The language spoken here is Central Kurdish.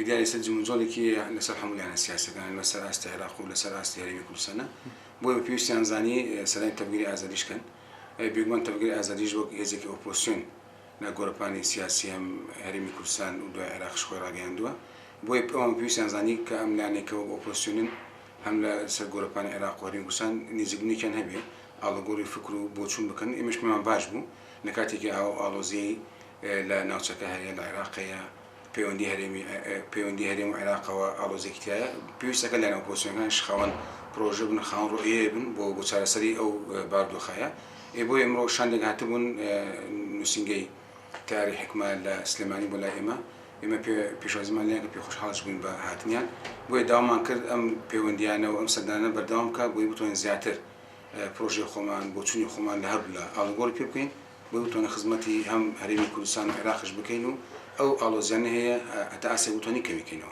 دیاری سر جمهوری لسر حمله سیاسی کن لسر است عراق و لسر است هرمی کردستان بوی پیوستیان زنی سرای تبعیض آزادیش کن بیگمان تبعیض آزادیش وقت هزینه که اپوزیسیون نگورپانی سیاسی هم هرمی کردستان و دو عراق شخوی راگیندوا بوی پیوستیان زنی که املاک که اپوزیسیون هم لسر گورپانی عراق و هرمی کردستان نزدیکی کن هبی آلگوری فکر و بودشون بکن ایمش میان باش بو نکاتی که آلوزی لناوچکه هی العراقیه پیوندی هریم عراق و آلوزی کتیه پیوسته که لنا اپوزیسیون شخوان پروژه بن خان رؤیه بن بو چارەسەری ئەو باردۆخایە بۆ ئێمڕۆ شاندێک هاتبوون نووسنگەی تاری حکمە لە سلێمانی بۆ لای ئێمە پێشوازیمان لێن کە پێخۆشحاڵش بووین بە هاتنیان بۆیە داوامان کرد ئەم پەیوەندیانە و ئەم سەردانە بەردەوام بکات بۆی بتوانین زیاتر پروژه خۆمان بۆ چوونی خۆمان لە هەر لە ئاڵگۆڕ پێ بکەین بۆی بتوانین خزمەتی هەم هەرێمی کوردستان و عێراقش بکەین و ئەو ئاڵۆزیانە هەیە هەتا ئاسێ بتوانین کەمی بکەینەوە.